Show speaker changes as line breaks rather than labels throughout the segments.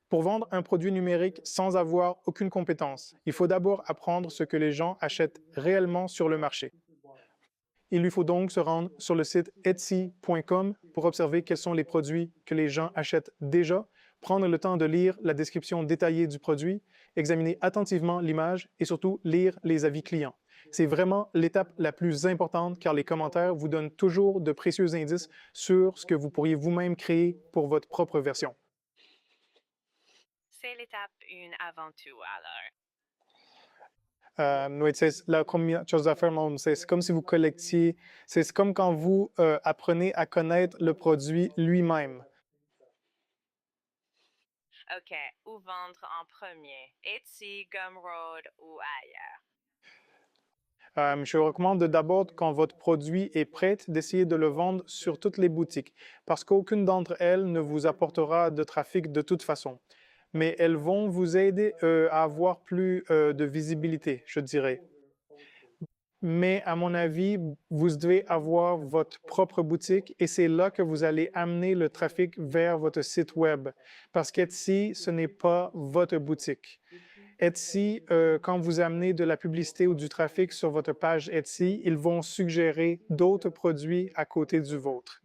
Pour vendre un produit numérique sans avoir aucune compétence, il faut d'abord apprendre ce que les gens achètent réellement sur le marché. Il lui faut donc se rendre sur le site Etsy.com pour observer quels sont les produits que les gens achètent déjà, prendre le temps de lire la description détaillée du produit, examiner attentivement l'image et surtout lire les avis clients. C'est vraiment l'étape la plus importante car les commentaires vous donnent toujours de précieux indices sur ce que vous pourriez vous-même créer pour votre propre version.
C'est l'étape 1 avant tout, alors.
Oui, la première chose à faire, c'est comme si vous collectiez, c'est comme quand vous apprenez à connaître le produit lui-même.
OK, où vendre en premier? Etsy, Gumroad ou ailleurs?
Je vous recommande d'abord, quand votre produit est prêt, d'essayer de le vendre sur toutes les boutiques, parce qu'aucune d'entre elles ne vous apportera de trafic de toute façon. Mais elles vont vous aider à avoir plus de visibilité, je dirais. Mais à mon avis, vous devez avoir votre propre boutique et c'est là que vous allez amener le trafic vers votre site web. Parce qu'Etsy, ce n'est pas votre boutique. Etsy, quand vous amenez de la publicité ou du trafic sur votre page Etsy, ils vont suggérer d'autres produits à côté du vôtre.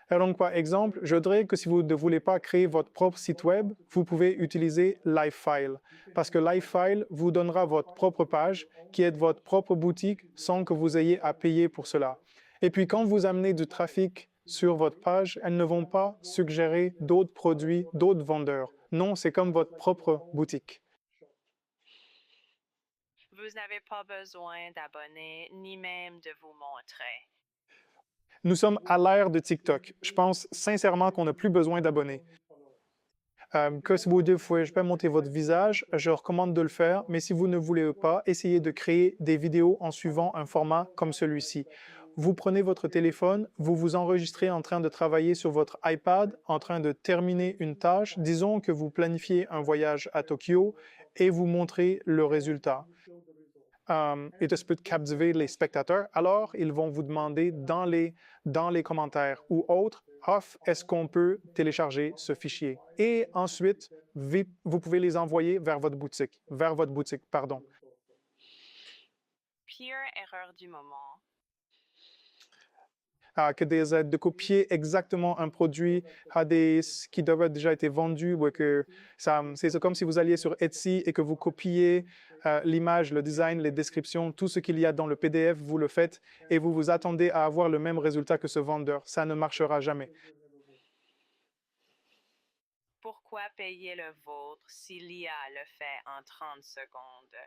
Alors donc, par exemple, je dirais que si vous ne voulez pas créer votre propre site web, vous pouvez utiliser Livefile, parce que Livefile vous donnera votre propre page qui est votre propre boutique sans que vous ayez à payer pour cela. Et puis, quand vous amenez du trafic sur votre page, elles ne vont pas suggérer d'autres produits, d'autres vendeurs. Non, c'est comme votre propre boutique.
Vous n'avez pas besoin d'abonnés ni même de vous montrer.
Nous sommes à l'ère de TikTok. Je pense sincèrement qu'on n'a plus besoin d'abonnés. Que si vous ne pouvez pas monter votre visage, je recommande de le faire, mais si vous ne voulez pas, essayez de créer des vidéos en suivant un format comme celui-ci. Vous prenez votre téléphone, vous vous enregistrez en train de travailler sur votre iPad, en train de terminer une tâche, disons que vous planifiez un voyage à Tokyo et vous montrez le résultat. Et ça peut captiver les spectateurs, alors ils vont vous demander dans les commentaires ou autres, off, est-ce qu'on peut télécharger ce fichier? Et ensuite, vous pouvez les envoyer vers votre boutique, pardon.
Pire erreur du moment.
De copier exactement un produit qui devrait déjà été vendu, ou que c'est comme si vous alliez sur Etsy et que vous copiez l'image, le design, les descriptions, tout ce qu'il y a dans le PDF, vous le faites et vous vous attendez à avoir le même résultat que ce vendeur. Ça ne marchera jamais.
Pourquoi payer le vôtre si l'IA le fait en 30 secondes?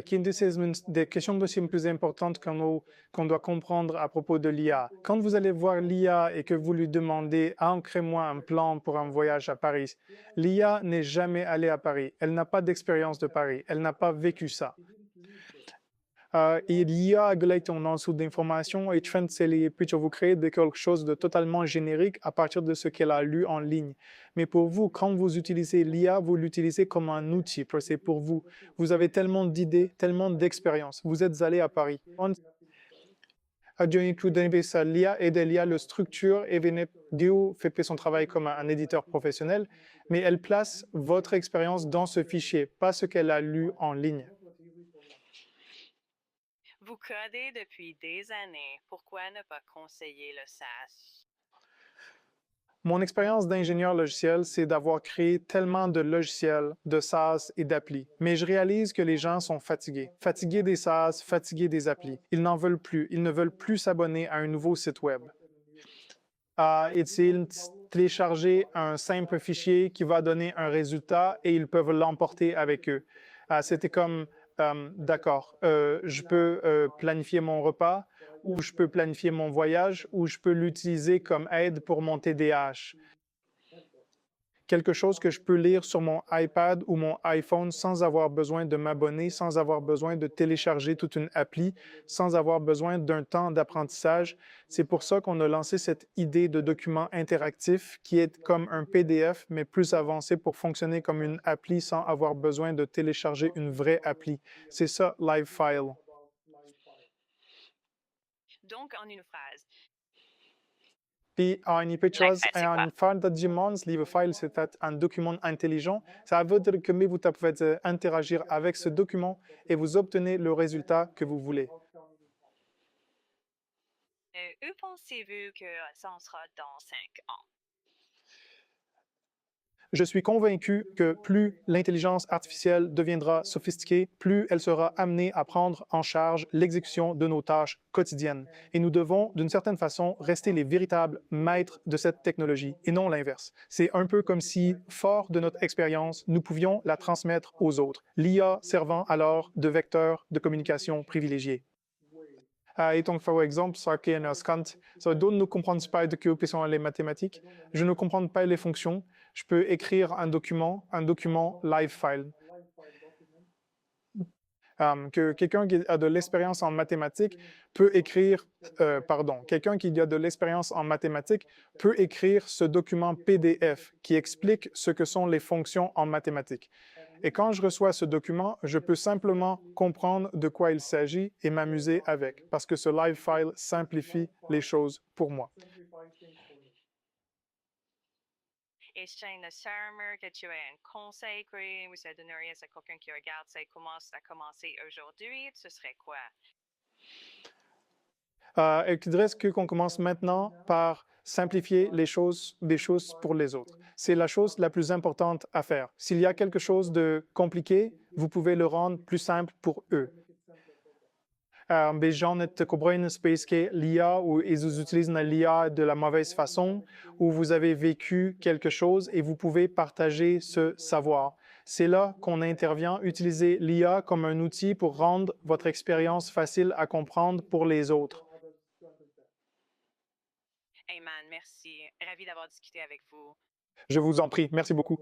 Qui est une des questions aussi plus importantes qu'on doit comprendre à propos de l'IA. Quand vous allez voir l'IA et que vous lui demandez « Ancrez-moi un plan pour un voyage à Paris », l'IA n'est jamais allée à Paris. Elle n'a pas d'expérience de Paris. Elle n'a pas vécu ça. Et l'IA collecte un ensemble d'informations et vous créer quelque chose de totalement générique à partir de ce qu'elle a lu en ligne. Mais pour vous, quand vous utilisez l'IA, vous l'utilisez comme un outil, c'est pour vous. Vous avez tellement d'idées, tellement d'expériences. Vous êtes allé à Paris. L'IA aide l'IA le structure et Dio fait son travail comme un éditeur professionnel, mais elle place votre expérience dans ce fichier, pas ce qu'elle a lu en ligne.
Vous codez depuis des années. Pourquoi ne pas conseiller le SaaS?
Mon expérience d'ingénieur logiciel, c'est d'avoir créé tellement de logiciels, de SaaS et d'applis. Mais je réalise que les gens sont fatigués. Fatigués des SaaS, fatigués des applis. Ils n'en veulent plus. Ils ne veulent plus s'abonner à un nouveau site web. Ils télécharger un simple fichier qui va donner un résultat et ils peuvent l'emporter avec eux. C'était comme, d'accord, je peux planifier mon repas ou je peux planifier mon voyage ou je peux l'utiliser comme aide pour mon TDAH. Quelque chose que je peux lire sur mon iPad ou mon iPhone sans avoir besoin de m'abonner, sans avoir besoin de télécharger toute une appli, sans avoir besoin d'un temps d'apprentissage. C'est pour ça qu'on a lancé cette idée de document interactif qui est comme un PDF, mais plus avancé pour fonctionner comme une appli sans avoir besoin de télécharger une vraie appli. C'est ça, Livefile.
Donc, en une phrase,
Gleichzeitig quoi?
een vaardigheid lieve file, c'est un document intelligent. Ça veut dire que vous pouvez interagir avec ce document et vous obtenez le résultat que vous voulez.
Où pensez-vous que ça en sera dans 5 ans?
Je suis convaincu que plus l'intelligence artificielle deviendra sophistiquée, plus elle sera amenée à prendre en charge l'exécution de nos tâches quotidiennes. Et nous devons, d'une certaine façon, rester les véritables maîtres de cette technologie et non l'inverse. C'est un peu comme si, fort de notre expérience, nous pouvions la transmettre aux autres, l'IA servant alors de vecteur de communication privilégié. Et donc, par exemple, ça qui est un scant, ça donne ne comprendre pas de que sont les mathématiques. Je ne comprends pas les fonctions. Je peux écrire un document live file. Que quelqu'un qui a de l'expérience en mathématiques peut écrire, quelqu'un qui a de l'expérience en mathématiques peut écrire ce document PDF qui explique ce que sont les fonctions en mathématiques. Et quand je reçois ce document, je peux simplement comprendre de quoi il s'agit et m'amuser avec, parce que ce live file simplifie les choses pour moi.
Et Shane Shermer, que tu as un conseil que vous donneriez à quelqu'un qui regarde ça et commence à commencer aujourd'hui, ce serait quoi?
Je dirais qu'on commence maintenant par simplifier des choses pour les autres. C'est la chose la plus importante à faire. S'il y a quelque chose de compliqué, vous pouvez le rendre plus simple pour eux. Les gens ne comprennent pas que l'IA ou ils utilisent l'IA de la mauvaise façon ou vous avez vécu quelque chose et vous pouvez partager ce savoir. C'est là qu'on intervient, utiliser l'IA comme un outil pour rendre votre expérience facile à comprendre pour les autres.
Hey man, merci. Ravi d'avoir discuté avec vous.
Je vous en prie. Merci beaucoup.